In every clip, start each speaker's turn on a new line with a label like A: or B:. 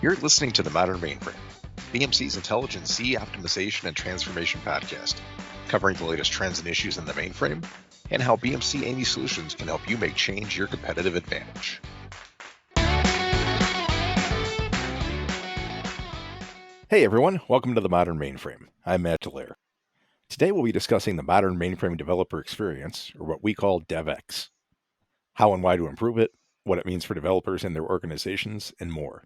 A: You're listening to the Modern Mainframe, BMC's intelligent C optimization and transformation podcast, covering the latest trends and issues in the mainframe and how BMC AMI solutions can help you make change your competitive advantage.
B: Hey everyone, welcome to the Modern Mainframe. I'm Matt Delaire. Today we'll be discussing the modern mainframe developer experience, or what we call DevX. How and why to improve it, what it means for developers and their organizations, and more.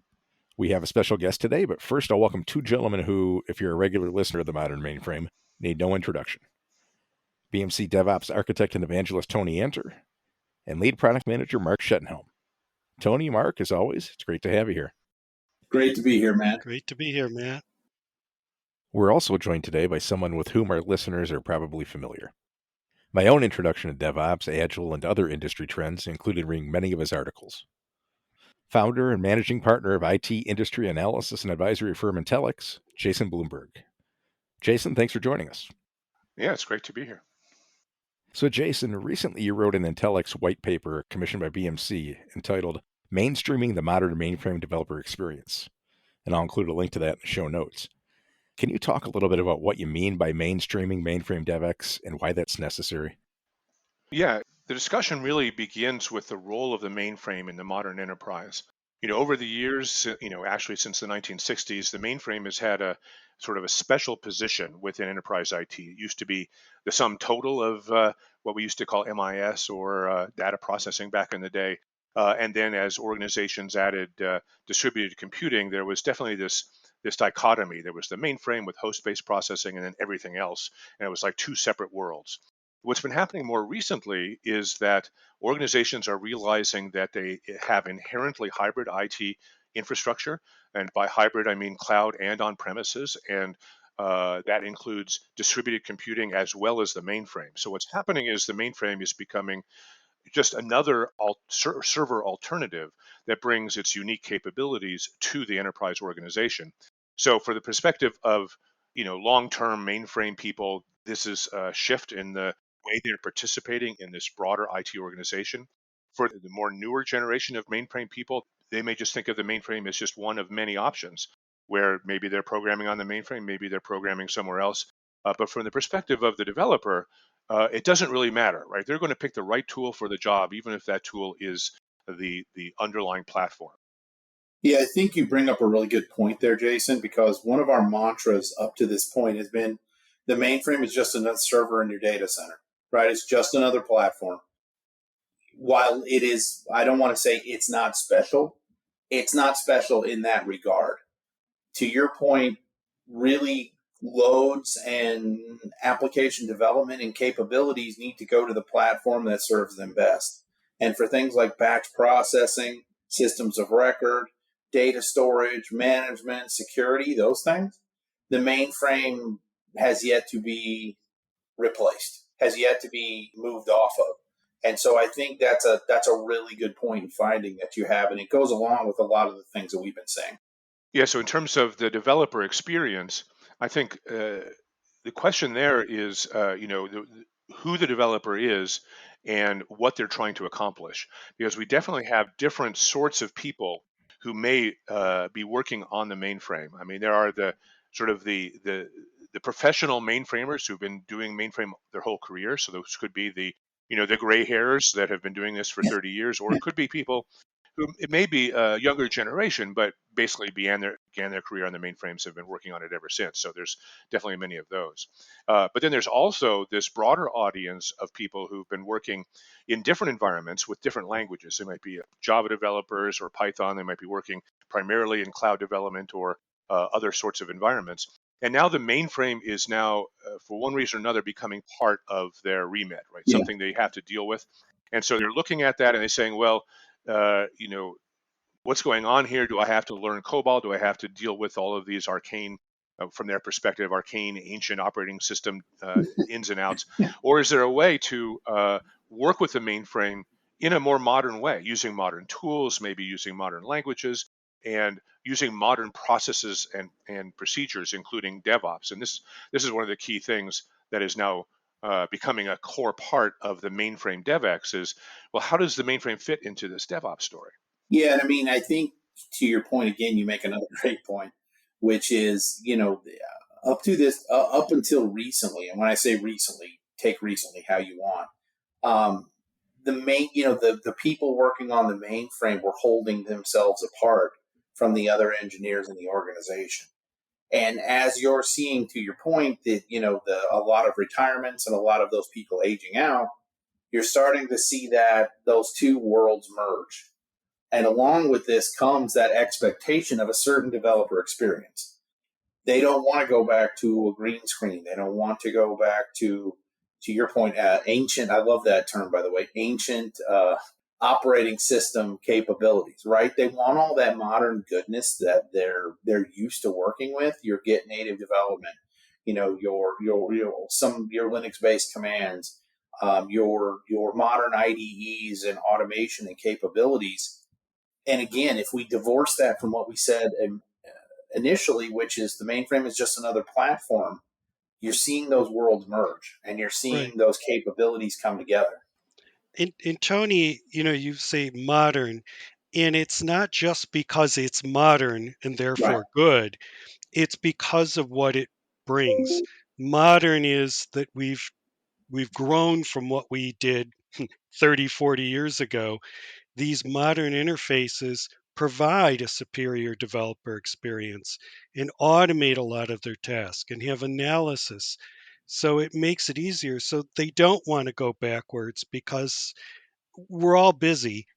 B: We have a special guest today, but first I'll welcome two gentlemen who, if you're a regular listener of the Modern Mainframe, need no introduction. BMC DevOps architect and evangelist Tony Anter, and lead product manager Mark Schettenhelm. Tony, Mark, as always, it's great to have you here.
C: Great to be here, Matt.
D: Great to be here, Matt.
B: We're also joined today by someone with whom our listeners are probably familiar. My own introduction to DevOps, Agile, and other industry trends included reading many of his articles. Founder and managing partner of IT industry analysis and advisory firm Intellyx, Jason Bloomberg. Jason, thanks for joining us.
A: Yeah, it's great to be here.
B: So Jason, recently you wrote an Intellyx white paper commissioned by BMC entitled Mainstreaming the Modern Mainframe Developer Experience, and I'll include a link to that in the show notes. Can you talk a little bit about what you mean by mainstreaming mainframe DevX and why that's necessary?
E: Yeah, the discussion really begins with the role of the mainframe in the modern enterprise. Over the years, actually since the 1960s, the mainframe has had a sort of a special position within enterprise IT. It used to be the sum total of what we used to call MIS or data processing back in the day. And then as organizations added distributed computing, there was definitely this dichotomy. There was the mainframe with host-based processing and then everything else. And it was like two separate worlds. What's been happening more recently is that organizations are realizing that they have inherently hybrid IT infrastructure. And by hybrid, I mean cloud and on premises. And that includes distributed computing as well as the mainframe. So what's happening is the mainframe is becoming just another server alternative that brings its unique capabilities to the enterprise organization. So for the perspective of long-term mainframe people, this is a shift in the way they're participating in this broader IT organization. For the more newer generation of mainframe people, they may just think of the mainframe as just one of many options where maybe they're programming on the mainframe, maybe they're programming somewhere else. But from the perspective of the developer, it doesn't really matter, right? They're going to pick the right tool for the job, even if that tool is the underlying platform.
C: Yeah, I think you bring up a really good point there, Jason, because one of our mantras up to this point has been the mainframe is just another server in your data center, right? It's just another platform. While it is, I don't want to say it's not special in that regard. To your point, really loads and application development and capabilities need to go to the platform that serves them best. And for things like batch processing, systems of record, data storage, management, security, those things, the mainframe has yet to be replaced, has yet to be moved off of. And so I think that's a really good point in finding that you have, and it goes along with a lot of the things that we've been saying.
E: Yeah, so in terms of the developer experience, I think the question there is, who the developer is and what they're trying to accomplish. Because we definitely have different sorts of people who may be working on the mainframe. I mean, there are the sort of the professional mainframers who've been doing mainframe their whole career. So those could be the gray hairs that have been doing this for 30 years, or it could be people who it may be a younger generation, but basically began their career on the mainframes, have been working on it ever since. So there's definitely many of those. But then there's also this broader audience of people who've been working in different environments with different languages. They might be Java developers or Python. They might be working primarily in cloud development or other sorts of environments. And now the mainframe is now, for one reason or another, becoming part of their remit, right?
C: Yeah.
E: Something they have to deal with. And so they're looking at that and they're saying, well, what's going on here? Do I have to learn COBOL? Do I have to deal with all of these arcane, from their perspective, arcane ancient operating system ins and outs? Or is there a way to work with the mainframe in a more modern way, using modern tools, maybe using modern languages, and using modern processes and procedures, including DevOps? And this is one of the key things that is now becoming a core part of the mainframe DevX is, well, how does the mainframe fit into this DevOps story?
C: Yeah, and I mean, I think to your point again, you make another great point, which is, up until recently, and when I say recently, take recently how you want. The main, the people working on the mainframe were holding themselves apart from the other engineers in the organization. And as you're seeing, to your point, that a lot of retirements and a lot of those people aging out, you're starting to see that those two worlds merge. And along with this comes that expectation of a certain developer experience. They don't want to go back to a green screen. They don't want to go back to your point, ancient. I love that term, by the way, ancient operating system capabilities, right? They want all that modern goodness that they're used to working with. Your Git native development, your Linux-based commands, your modern IDEs and automation and capabilities. And again, if we divorce that from what we said initially, which is the mainframe is just another platform, you're seeing those worlds merge and you're seeing those capabilities come together.
D: And Tony, you say modern, and it's not just because it's modern and therefore good. It's because of what it brings. Modern is that we've grown from what we did 30, 40 years ago. These modern interfaces provide a superior developer experience and automate a lot of their tasks and have analysis. So it makes it easier. So they don't want to go backwards because we're all busy.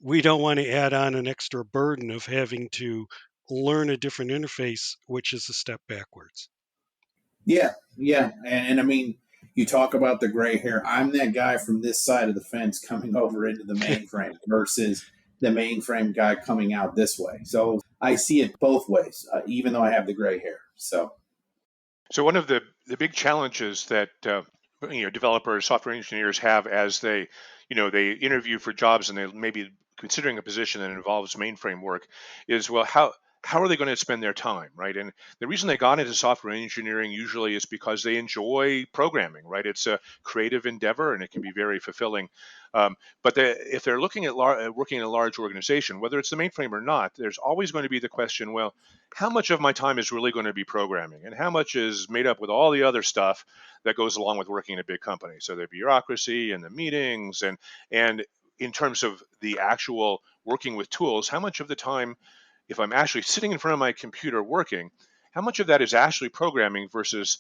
D: We don't want to add on an extra burden of having to learn a different interface, which is a step backwards.
C: Yeah. And I mean, you talk about the gray hair. I'm that guy from this side of the fence coming over into the mainframe versus the mainframe guy coming out this way. So I see it both ways, even though I have the gray hair. So
E: one of the big challenges that developers, software engineers have as they interview for jobs and they may be considering a position that involves mainframe work is, well, how are they going to spend their time, right? And the reason they got into software engineering usually is because they enjoy programming, right? It's a creative endeavor and it can be very fulfilling. But if they're looking at working in a large organization, whether it's the mainframe or not, there's always going to be the question, well, how much of my time is really going to be programming and how much is made up with all the other stuff that goes along with working in a big company? So the bureaucracy and the meetings and in terms of the actual working with tools, how much of the time, if I'm actually sitting in front of my computer working, how much of that is actually programming versus,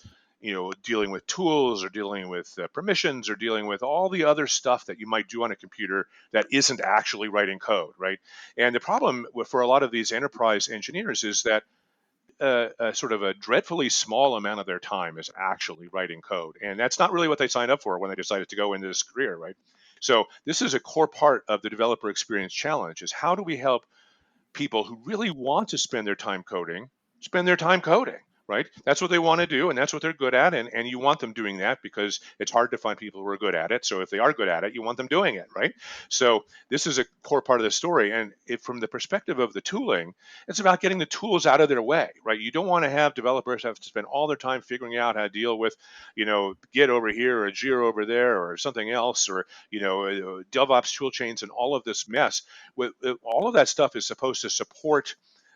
E: dealing with tools or dealing with permissions or dealing with all the other stuff that you might do on a computer that isn't actually writing code, right? And the problem for a lot of these enterprise engineers is that a sort of a dreadfully small amount of their time is actually writing code. And that's not really what they signed up for when they decided to go into this career, right? So this is a core part of the developer experience challenge is how do we help people who really want to spend their time coding, right? That's what they want to do and that's what they're good at. And you want them doing that because it's hard to find people who are good at it. So if they are good at it, you want them doing it, right? So this is a core part of the story. And from the perspective of the tooling, it's about getting the tools out of their way, right? You don't want to have developers have to spend all their time figuring out how to deal with, Git over here or Jira over there or something else or, DevOps tool chains and all of this mess. All of that stuff is supposed to support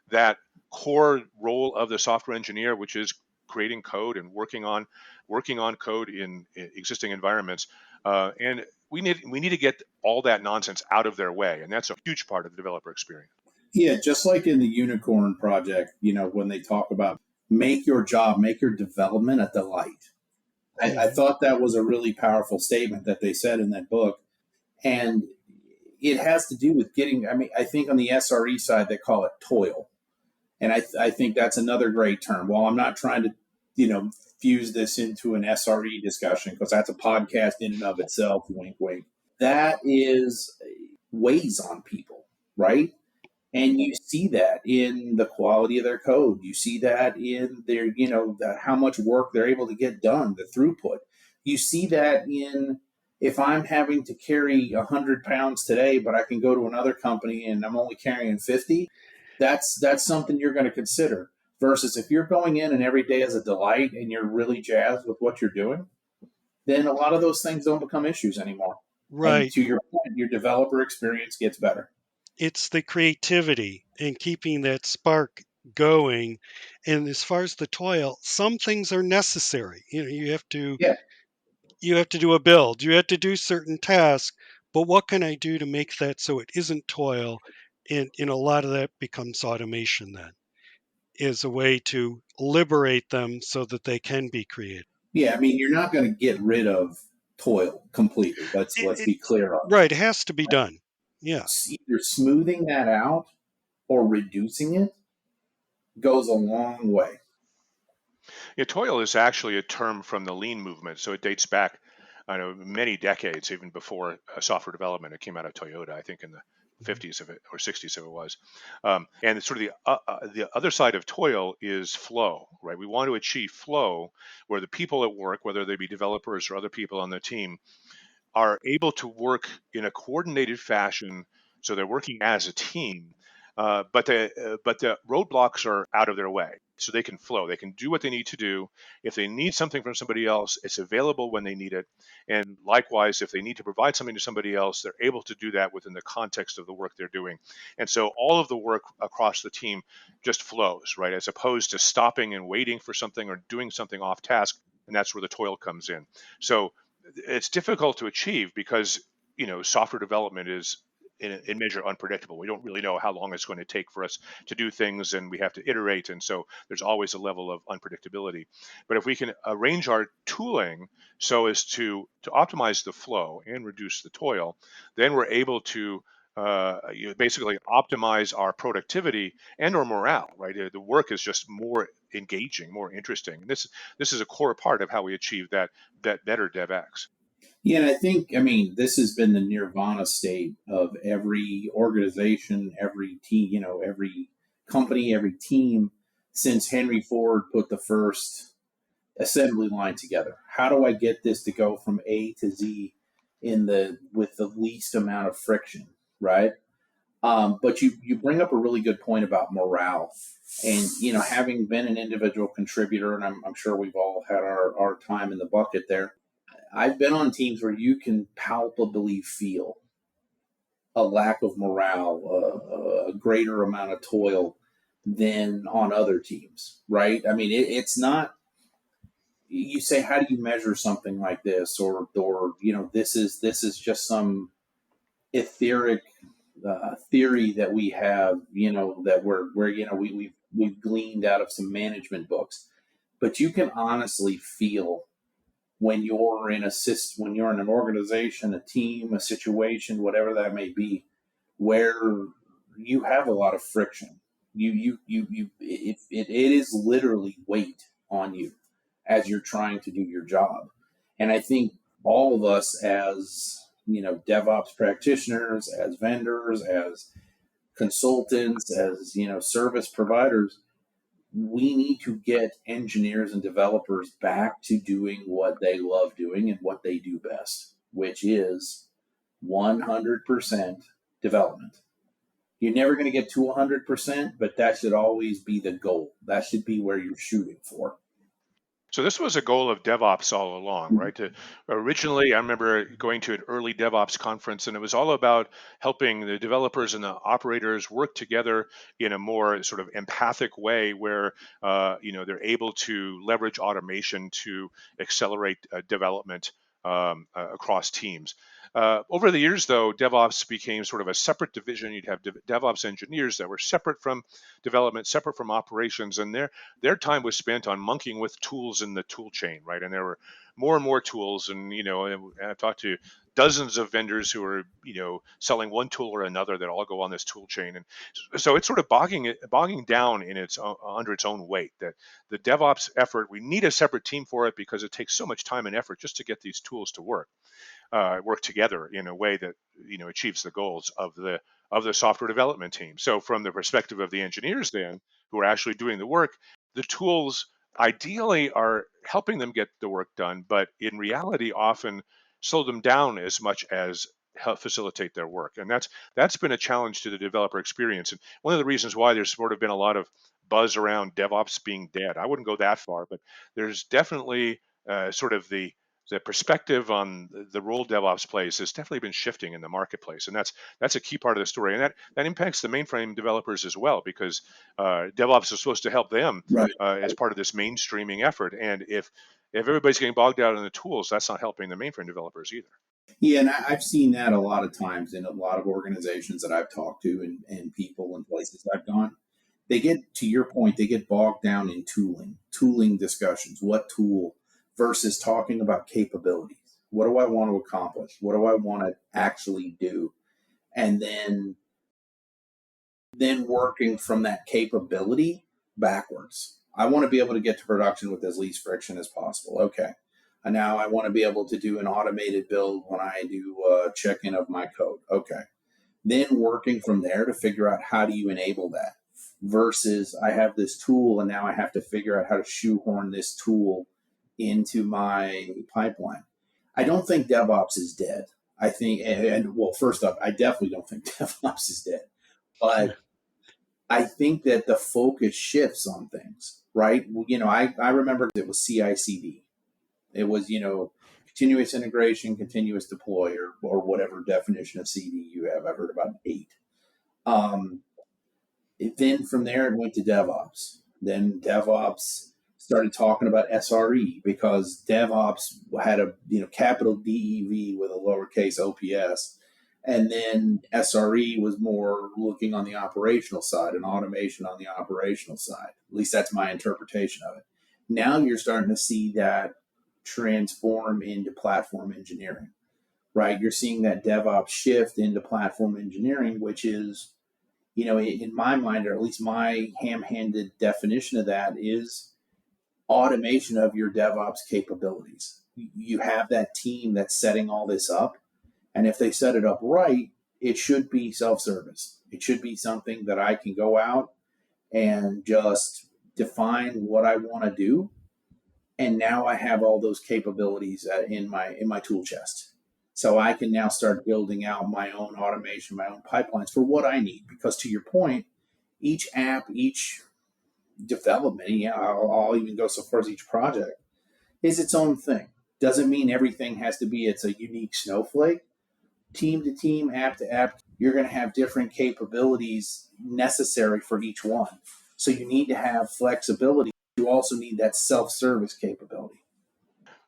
E: that core role of the software engineer, which is creating code and working on code in existing environments. And we need to get all that nonsense out of their way, and that's a huge part of the developer experience.
C: Yeah, just like in the Unicorn Project, when they talk about make your development a delight. I thought that was a really powerful statement that they said in that book. And it has to do with I think on the SRE side, they call it toil. And I think that's another great term. Well, I'm not trying to, fuse this into an SRE discussion because that's a podcast in and of itself, wink, wink. That weighs on people, right? And you see that in the quality of their code. You see that in their, how much work they're able to get done, the throughput. You see that in if I'm having to carry 100 pounds today, but I can go to another company and I'm only carrying 50, that's something you're going to consider. Versus if you're going in and every day is a delight and you're really jazzed with what you're doing, then a lot of those things don't become issues anymore.
D: Right.
C: And to your point, your developer experience gets better.
D: It's the creativity and keeping that spark going. And as far as the toil, some things are necessary.
C: Yeah.
D: You have to do a build, you have to do certain tasks, but what can I do to make that so it isn't toil? And a lot of that becomes automation then, is a way to liberate them so that they can be creative.
C: Yeah. I mean, you're not going to get rid of toil completely. Let's
D: It,
C: be clear on
D: right, it has to be done. Yeah.
C: either smoothing that out or reducing it goes a long way.
E: Yeah, toil is actually a term from the lean movement, so it dates back, I know, many decades, even before software development. It came out of Toyota, I think, in the
D: Mhm.
E: 50s of it or 60s if it was. And it's sort of the other side of toil is flow, right? We want to achieve flow where the people at work, whether they be developers or other people on the team, are able to work in a coordinated fashion, so they're working as a team, but the roadblocks are out of their way, so they can flow. They can do what they need to do. If they need something from somebody else, it's available when they need it. And likewise, if they need to provide something to somebody else, they're able to do that within the context of the work they're doing. And so all of the work across the team just flows, right? As opposed to stopping and waiting for something or doing something off task. And that's where the toil comes in. So it's difficult to achieve because software development is in measure unpredictable. We don't really know how long it's going to take for us to do things, and we have to iterate, and so there's always a level of unpredictability. But if we can arrange our tooling so as to optimize the flow and reduce the toil, then we're able to basically optimize our productivity and our morale. Right, the work is just more engaging, more interesting. And this is a core part of how we achieve that better DevX.
C: Yeah, and I mean, this has been the nirvana state of every organization, every team, every company, every team since Henry Ford put the first assembly line together. How do I get this to go from A to Z with the least amount of friction, right? But you bring up a really good point about morale, and having been an individual contributor, and I'm sure we've all had our time in the bucket there. I've been on teams where you can palpably feel a lack of morale, a greater amount of toil than on other teams, right? I mean, it's not. You say, how do you measure something like this, or this is just some etheric theory that we have, that we're we've gleaned out of some management books, but you can honestly feel when you're in when you're in an organization, a team, a situation, whatever that may be, where you have a lot of friction. It is literally weight on you as you're trying to do your job. And I think all of us as, DevOps practitioners, as vendors, as consultants, as, service providers, we need to get engineers and developers back to doing what they love doing and what they do best, which is 100% development. You're never going to get to 100%, but that should always be the goal. That should be where you're shooting for.
E: So this was a goal of DevOps all along, right? Originally, I remember going to an early DevOps conference, and it was all about helping the developers and the operators work together in a more sort of empathic way, where they're able to leverage automation to accelerate development across teams. Over the years, though, DevOps became sort of a separate division. You'd have DevOps engineers that were separate from development, separate from operations, and their time was spent on monkeying with tools in the tool chain, right? And there were more and more tools, and I've talked to dozens of vendors who are selling one tool or another that all go on this tool chain, and so it's sort of bogging down in under its own weight. That the DevOps effort, we need a separate team for it because it takes so much time and effort just to get these tools to work together in a way that achieves the goals of the software development team. So from the perspective of the engineers then who are actually doing the work, the tools ideally are helping them get the work done, but in reality often slow them down as much as help facilitate their work. And that's been a challenge to the developer experience. And one of the reasons why there's sort of been a lot of buzz around DevOps being dead. I wouldn't go that far, but there's definitely sort of the the perspective on the role DevOps plays has definitely been shifting in the marketplace, and that's a key part of the story, and that impacts the mainframe developers as well, because DevOps is supposed to help them
C: Right.
E: as part of this mainstreaming effort, and if everybody's getting bogged down in the tools, that's not helping the mainframe developers either.
C: Yeah, and I've seen that a lot of times in a lot of organizations that I've talked to and people and places I've gone. They get, to your point, they get bogged down in tooling discussions. What tool versus talking about capabilities? What do I want to accomplish? What do I want to actually do? And then working from that capability backwards. I want to be able to get to production with as least friction as possible. Okay. And now I want to be able to do an automated build when I do check-in of my code. Okay. Then working from there to figure out how do you enable that versus I have this tool and now I have to figure out how to shoehorn this tool into my pipeline. I don't think DevOps is dead. I think, and well, first off, I definitely don't think DevOps is dead. But I think that the focus shifts on things, right? I remember it was CI/CD. It was, continuous integration, continuous deploy, or whatever definition of CD you have. I've heard about 8. Um, then from there, it went to DevOps. Then DevOps started talking about SRE because DevOps had a capital DEV with a lowercase OPS. And then SRE was more looking on the operational side and automation on the operational side. At least that's my interpretation of it. Now you're starting to see that transform into platform engineering, right? You're seeing that DevOps shift into platform engineering, which is, in my mind, or at least my ham-handed definition of that is automation of your DevOps capabilities. You have that team that's setting all this up. And if they set it up right, it should be self-service. It should be something that I can go out and just define what I want to do. And now I have all those capabilities in my tool chest. So I can now start building out my own automation, my own pipelines for what I need. Because to your point, each app, each development, I'll even go so far as each project, is its own thing. Doesn't mean everything has to be it's a unique snowflake. Team to team, app to app, you're going to have different capabilities necessary for each one. So you need to have flexibility. You also need that self-service capability.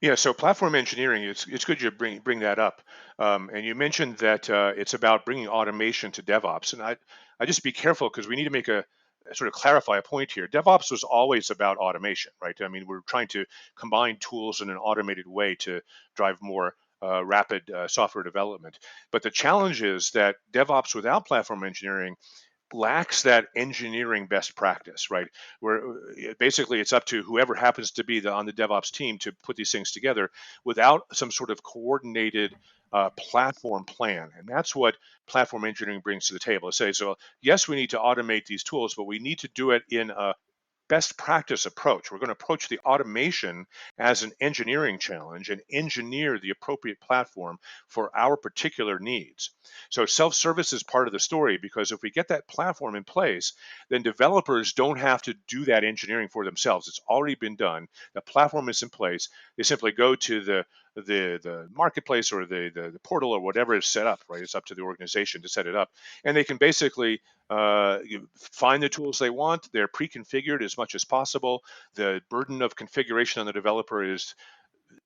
E: Yeah, so platform engineering, it's good you bring that up. And you mentioned that it's about bringing automation to DevOps. And I just be careful because we need to make a sort of clarify a point here. DevOps was always about automation, right? I mean, we're trying to combine tools in an automated way to drive more rapid software development. But the challenge is that DevOps without platform engineering lacks that engineering best practice, right? Where basically it's up to whoever happens to be on the DevOps team to put these things together without some sort of coordinated platform plan. And that's what platform engineering brings to the table. It says, so yes, we need to automate these tools, but we need to do it in a best practice approach. We're going to approach the automation as an engineering challenge and engineer the appropriate platform for our particular needs. So self-service is part of the story because if we get that platform in place, then developers don't have to do that engineering for themselves. It's already been done. The platform is in place. They simply go to the marketplace or the portal or whatever is set up, right? It's up to the organization to set it up. And they can basically find the tools they want. They're pre-configured as much as possible. The burden of configuration on the developer is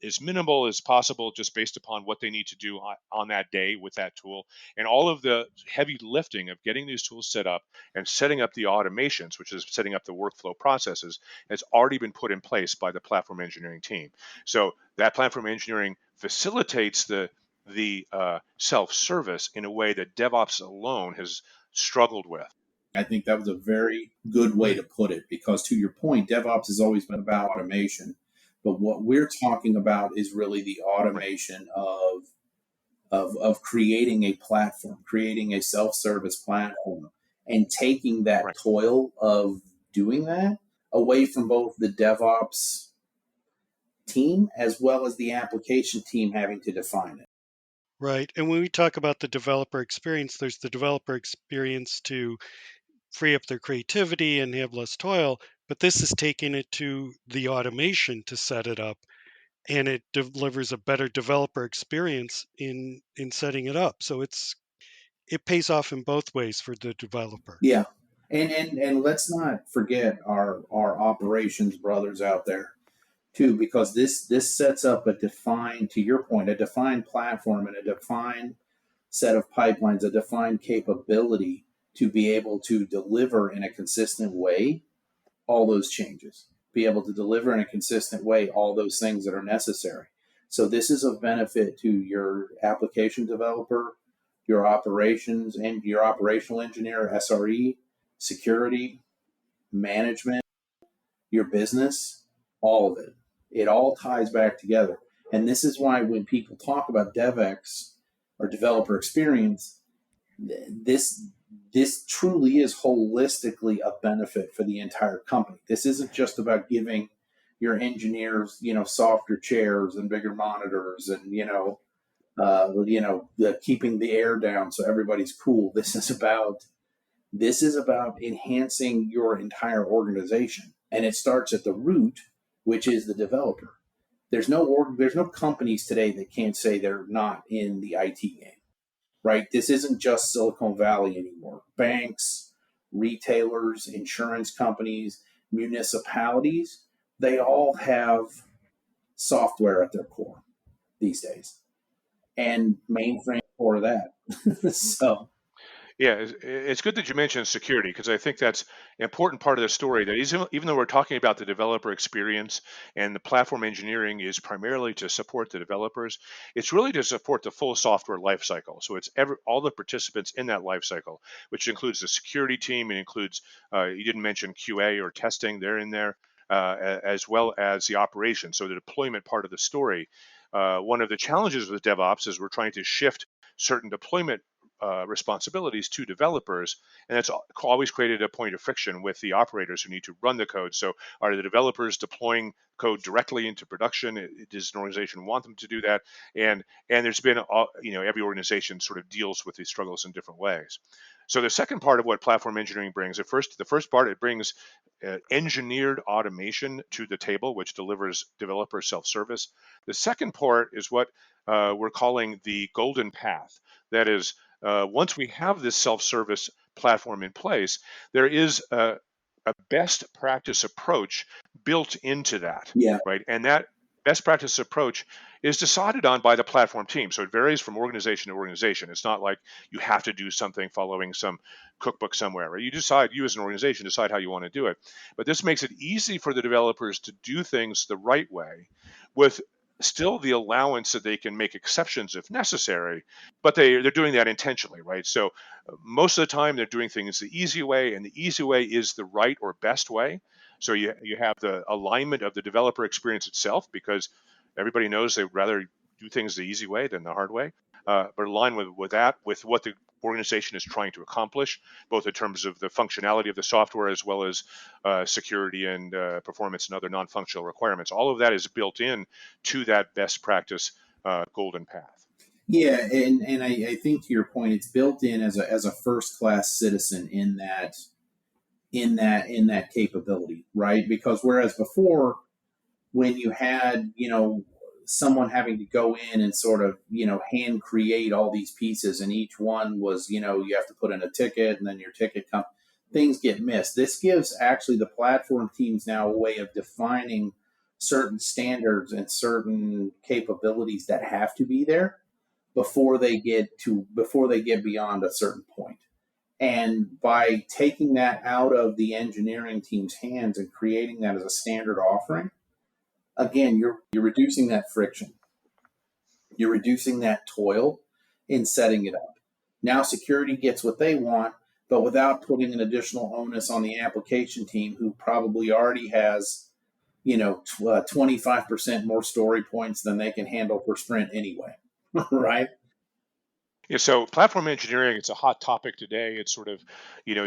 E: as minimal as possible, just based upon what they need to do on that day with that tool. And all of the heavy lifting of getting these tools set up and setting up the automations, which is setting up the workflow processes, has already been put in place by the platform engineering team. So that platform engineering facilitates the self-service in a way that DevOps alone has struggled with.
C: I think that was a very good way
D: Right.
C: to put it because, to your point, DevOps has always been about automation. But what we're talking about is really the
E: Right.
C: automation of creating a platform, creating a self-service platform, and taking that
E: Right.
C: toil of doing that away from both the DevOps team as well as the application team having to define it.
D: Right. And when we talk about the developer experience, there's the developer experience to free up their creativity and have less toil. But this is taking it to the automation to set it up. and it delivers a better developer experience in setting it up. So it pays off in both ways for the developer.
C: Yeah. And let's not forget our operations brothers out there too, because this sets up a defined, to your point, a defined platform and a defined set of pipelines, a defined capability to be able to deliver in a consistent way all those changes, be able to deliver in a consistent way all those things that are necessary. So this is of benefit to your application developer, your operations and your operational engineer, SRE, security, management, your business, all of it. It all ties back together. And this is why when people talk about DevX or developer experience, this this truly is holistically a benefit for the entire company. This isn't just about giving your engineers, softer chairs and bigger monitors and keeping the air down so everybody's cool. This is about enhancing your entire organization, and it starts at the root, which is the developer. There's no companies today that can't say they're not in the IT game, right? This isn't just Silicon Valley anymore. Banks, retailers, insurance companies, municipalities, they all have software at their core these days, and mainframe for that. So
E: Yeah, it's good that you mentioned security because I think that's an important part of the story. That even though we're talking about the developer experience and the platform engineering is primarily to support the developers, it's really to support the full software lifecycle. So it's all the participants in that lifecycle, which includes the security team. It includes you didn't mention QA or testing; they're in there, as well as the operation. So the deployment part of the story. One of the challenges with DevOps is we're trying to shift certain deployment responsibilities to developers, and that's always created a point of friction with the operators who need to run the code. So, are the developers deploying code directly into production? Does an organization want them to do that? And there's been, every organization sort of deals with these struggles in different ways. So the second part of what platform engineering brings, the first part, it brings engineered automation to the table, which delivers developer self-service. The second part is what we're calling the golden path. That is, once we have this self-service platform in place, there is a best practice approach built into that,
C: yeah,
E: right? And that best practice approach is decided on by the platform team. So it varies from organization to organization. It's not like you have to do something following some cookbook somewhere, right? You as an organization decide how you want to do it. But this makes it easy for the developers to do things the right way with still the allowance that they can make exceptions if necessary, but they're doing that intentionally, right? So most of the time they're doing things the easy way, and the easy way is the right or best way. So you have the alignment of the developer experience itself, because everybody knows they'd rather do things the easy way than the hard way. But align with that, with what the organization is trying to accomplish, both in terms of the functionality of the software as well as security and performance and other non-functional requirements. All of that is built in to that best practice golden path.
C: yeah, and I think to your point, it's built in as a first class citizen in that capability, right? Because whereas before, when you had someone having to go in and sort of hand create all these pieces, and each one was you have to put in a ticket, and then your ticket comes, things get missed. This gives actually the platform teams now a way of defining certain standards and certain capabilities that have to be there before they get beyond a certain point. And by taking that out of the engineering team's hands and creating that as a standard offering, again, you're reducing that friction. You're reducing that toil in setting it up. Now security gets what they want, but without putting an additional onus on the application team, who probably already has 25% more story points than they can handle per sprint anyway. Right?
E: Yeah, so platform engineering, it's a hot topic today. It's sort of,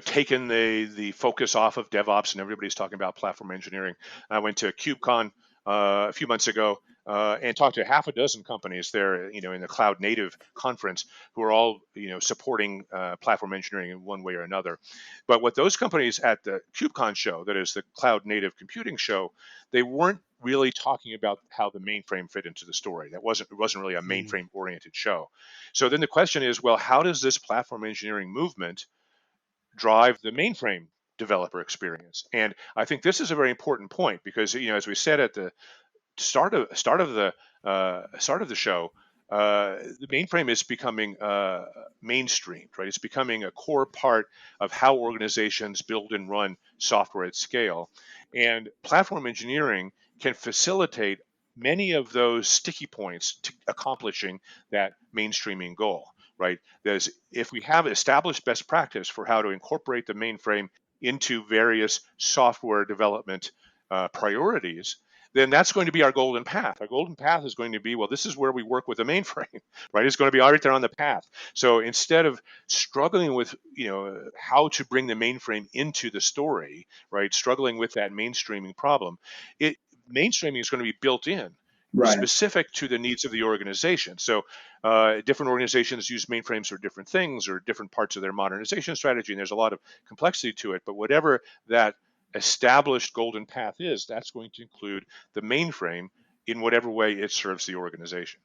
E: taken the focus off of DevOps, and everybody's talking about platform engineering. I went to KubeCon a few months ago and talked to half a dozen companies there, in the cloud native conference, who are all, supporting platform engineering in one way or another. But what those companies at the KubeCon show, that is the cloud native computing show, they weren't really talking about how the mainframe fit into the story. It wasn't really a
D: Mm.
E: mainframe-oriented show. So then the question is, well, how does this platform engineering movement drive the mainframe developer experience? And I think this is a very important point because, as we said at the start of the show, the mainframe is becoming mainstreamed, right? It's becoming a core part of how organizations build and run software at scale, and platform engineering can facilitate many of those sticky points to accomplishing that mainstreaming goal, right? If we have established best practice for how to incorporate the mainframe into various software development priorities, then that's going to be our golden path. Our golden path is going to be, well, this is where we work with the mainframe, right? It's going to be right there on the path. So instead of struggling with, how to bring the mainframe into the story, right? Struggling with that mainstreaming problem, mainstreaming is going to be built in,
C: Right.
E: specific to the needs of the organization. So different organizations use mainframes for different things or different parts of their modernization strategy, and there's a lot of complexity to it. But whatever that established golden path is, that's going to include the mainframe in whatever way it serves the organization.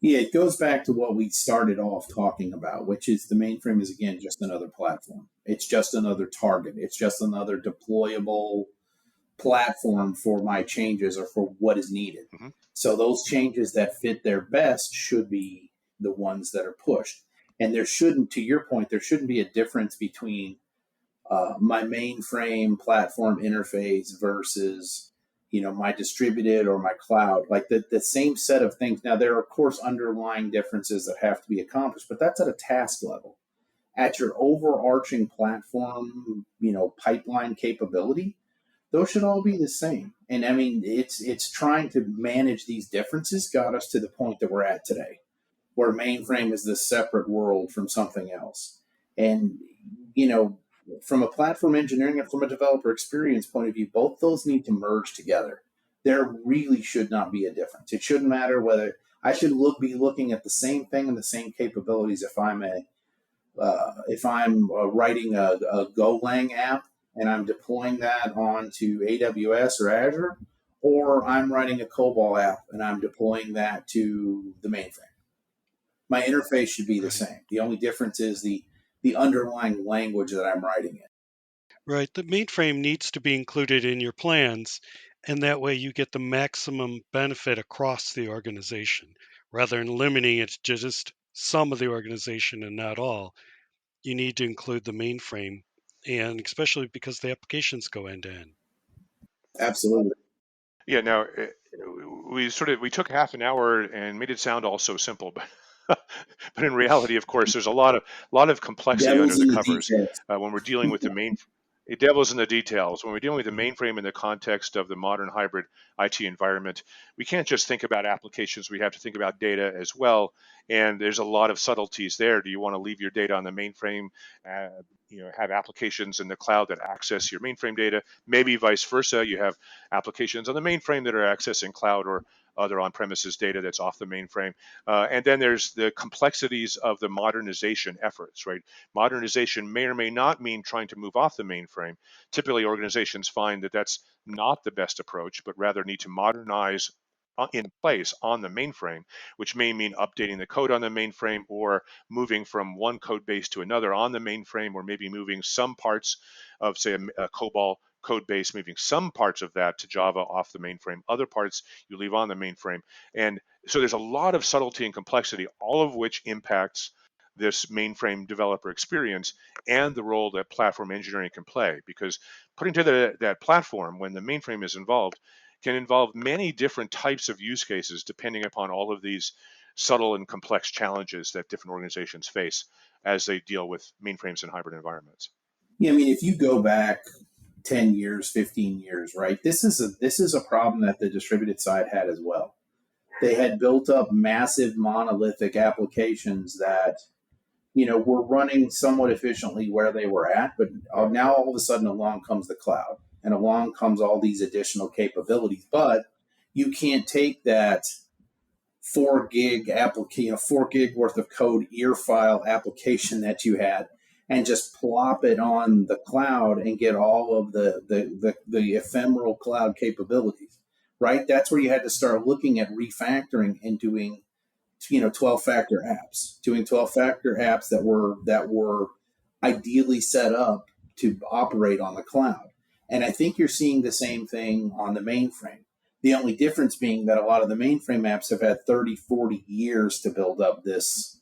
C: Yeah, it goes back to what we started off talking about, which is the mainframe is, again, just another platform. It's just another target. It's just another deployable platform for my changes or for what is needed.
E: Mm-hmm.
C: So those changes that fit their best should be the ones that are pushed. And there shouldn't, to your point, there shouldn't be a difference between my mainframe platform interface versus my distributed or my cloud. Like the same set of things. Now there are of course underlying differences that have to be accomplished, but that's at a task level. At your overarching platform, pipeline capability, those should all be the same. And I mean, it's trying to manage these differences got us to the point that we're at today, where mainframe is this separate world from something else. And from a platform engineering and from a developer experience point of view, both those need to merge together. There really should not be a difference. It shouldn't matter whether I should be looking at the same thing and the same capabilities if I'm writing a Golang app and I'm deploying that onto AWS or Azure, or I'm writing a COBOL app and I'm deploying that to the mainframe. My interface should be the same. The only difference is the underlying language that I'm writing in.
D: Right. The mainframe needs to be included in your plans, and that way you get the maximum benefit across the organization rather than limiting it to just some of the organization and not all. You need to include the mainframe, and especially because the applications go end to end.
C: Absolutely.
E: Yeah. Now we took half an hour and made it sound all so simple, but but in reality, of course, there's a lot of complexity under
C: Devil's
E: the
C: in the
E: covers
C: details.
E: when we're dealing with the devil's in the details. When we're dealing with the mainframe in the context of the modern hybrid IT environment, we can't just think about applications. We have to think about data as well. And there's a lot of subtleties there. Do you want to leave your data on the mainframe? Have applications in the cloud that access your mainframe data? Maybe vice versa. You have applications on the mainframe that are accessing cloud or other on-premises data that's off the mainframe. And then there's the complexities of the modernization efforts, right? Modernization may or may not mean trying to move off the mainframe. Typically, organizations find that that's not the best approach, but rather need to modernize in place on the mainframe, which may mean updating the code on the mainframe or moving from one code base to another on the mainframe, or maybe moving some parts of, say, a COBOL code base, moving some parts of that to Java off the mainframe, other parts you leave on the mainframe. And so there's a lot of subtlety and complexity, all of which impacts this mainframe developer experience and the role that platform engineering can play. Because putting together that platform when the mainframe is involved can involve many different types of use cases depending upon all of these subtle and complex challenges that different organizations face as they deal with mainframes in hybrid environments.
C: Yeah, I mean, if you go back 10 years, 15 years, right? This is a problem that the distributed side had as well. They had built up massive monolithic applications that, were running somewhat efficiently where they were at, but now all of a sudden along comes the cloud and along comes all these additional capabilities. But you can't take that 4 gig application, 4 gig worth of code ear file application that you had and just plop it on the cloud and get all of the ephemeral cloud capabilities, right? That's where you had to start looking at refactoring and doing 12-factor apps, doing 12-factor apps that were ideally set up to operate on the cloud. And I think you're seeing the same thing on the mainframe. The only difference being that a lot of the mainframe apps have had 30, 40 years to build up this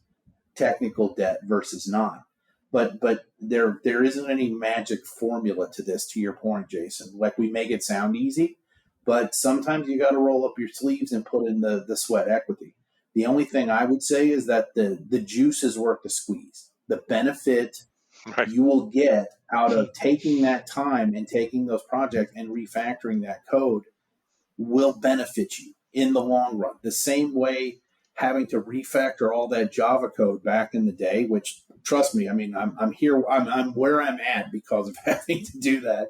C: technical debt versus not. But there isn't any magic formula to this, to your point, Jason. Like, we make it sound easy, but sometimes you got to roll up your sleeves and put in the sweat equity. The only thing I would say is that the juice is worth the squeeze. The benefit
E: Right.
C: you will get out of taking that time and taking those projects and refactoring that code will benefit you in the long run. The same way having to refactor all that Java code back in the day, which, trust me, I mean, I'm where I'm at because of having to do that,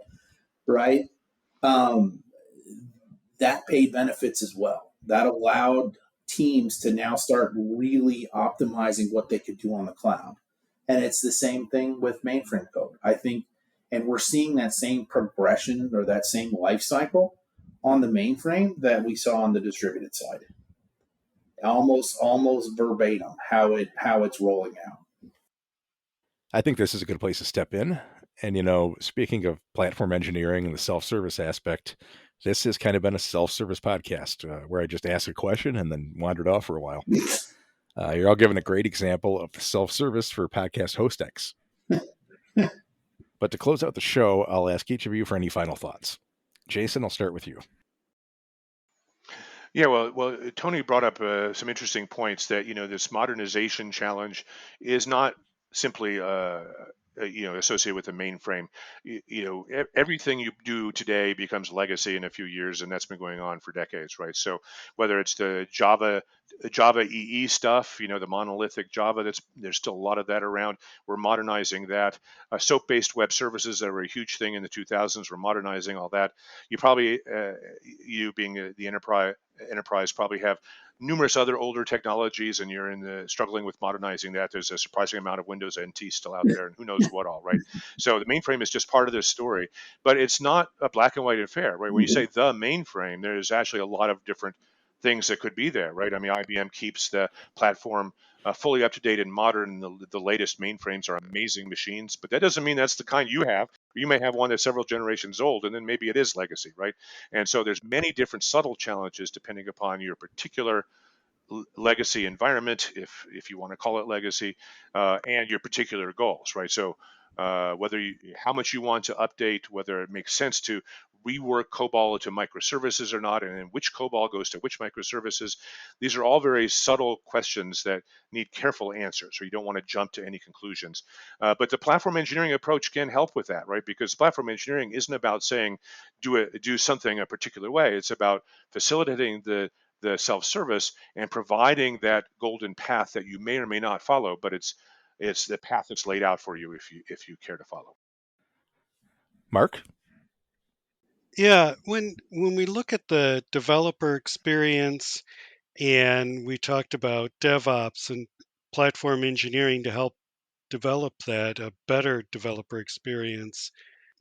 C: right? That paid benefits as well. That allowed teams to now start really optimizing what they could do on the cloud. And it's the same thing with mainframe code, I think. And we're seeing that same progression or that same life cycle on the mainframe that we saw on the distributed side. Almost verbatim how it's rolling out.
B: I think this is a good place to step in. And, speaking of platform engineering and the self-service aspect, this has kind of been a self-service podcast where I just asked a question and then wandered off for a while. You're all giving a great example of self-service for podcast HostX. But to close out the show, I'll ask each of you for any final thoughts. Jason, I'll start with you.
E: Yeah, well, Tony brought up some interesting points that this modernization challenge is not simply associated with the mainframe. Everything you do today becomes legacy in a few years, and that's been going on for decades, right? So whether it's the Java EE stuff, the monolithic Java, there's still a lot of that around. We're modernizing that. SOAP-based web services that were a huge thing in the 2000s, we're modernizing all that. You probably, you being the enterprise, probably have numerous other older technologies, and you're struggling with modernizing that. There's a surprising amount of Windows NT still out there, and who knows what all, right? So the mainframe is just part of this story, but it's not a black and white affair, right? When you say the mainframe, there's actually a lot of different things that could be there, right? I mean, IBM keeps the platform fully up to date and modern. The latest mainframes are amazing machines, but that doesn't mean that's the kind you have. You may have one that's several generations old, and then maybe it is legacy, right? And so there's many different subtle challenges depending upon your particular legacy environment, if you want to call it legacy, and your particular goals, right? So how much you want to update, whether it makes sense to rework COBOL into microservices or not, and then which COBOL goes to which microservices. These are all very subtle questions that need careful answers, or you don't want to jump to any conclusions. But the platform engineering approach can help with that, right? Because platform engineering isn't about saying do something a particular way. It's about facilitating the self-service and providing that golden path that you may or may not follow, but it's the path that's laid out for you if you care to follow.
B: Mark?
D: Yeah, when we look at the developer experience and we talked about DevOps and platform engineering to help develop that a better developer experience.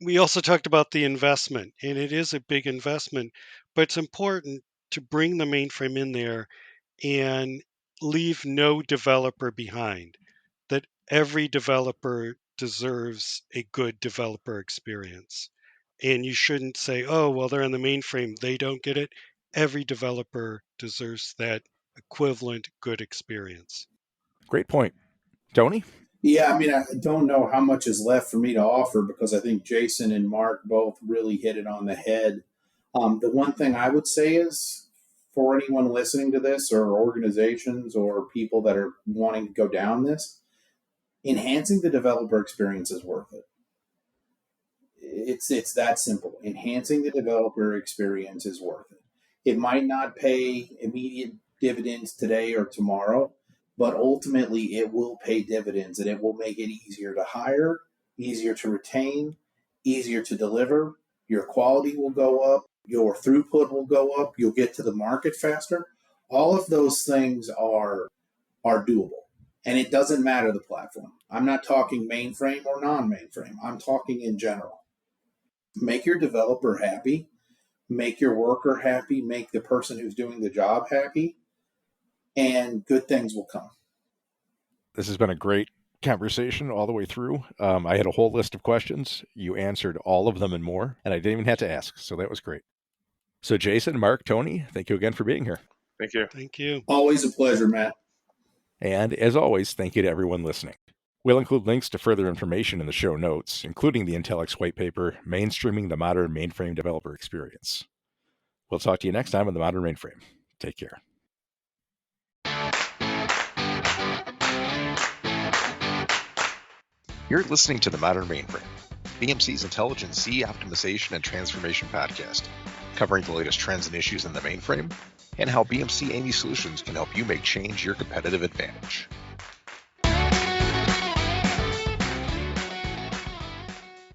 D: We also talked about the investment, and it is a big investment, but it's important to bring the mainframe in there and leave no developer behind. That every developer deserves a good developer experience. And you shouldn't say, oh, well, they're on the mainframe, they don't get it. Every developer deserves that equivalent good experience.
B: Great point. Tony?
C: Yeah, I mean, I don't know how much is left for me to offer because I think Jason and Mark both really hit it on the head. The one thing I would say is for anyone listening to this or organizations or people that are wanting to go down this, enhancing the developer experience is worth it. It's that simple. Enhancing the developer experience is worth it. It might not pay immediate dividends today or tomorrow, but ultimately it will pay dividends and it will make it easier to hire, easier to retain, easier to deliver. Your quality will go up, your throughput will go up, you'll get to the market faster. All of those things are doable. And it doesn't matter the platform. I'm not talking mainframe or non-mainframe. I'm talking in general. Make your developer happy, make your worker happy, make the person who's doing the job happy, and good things will come.
B: This has been a great conversation all the way through. I had a whole list of questions. You answered all of them and more, and I didn't even have to ask, so that was great. So Jason, Mark, Tony, thank you again for being here.
E: Thank you.
D: Thank you.
C: Always a pleasure, Matt.
B: And as always, thank you to everyone listening. We'll include links to further information in the show notes, including the Intellyx white paper, Mainstreaming the Modern Mainframe Developer Experience. We'll talk to you next time on the Modern Mainframe. Take care.
A: You're listening to the Modern Mainframe, BMC's intelligent C optimization and transformation podcast, covering the latest trends and issues in the mainframe and how BMC AMI solutions can help you make change your competitive advantage.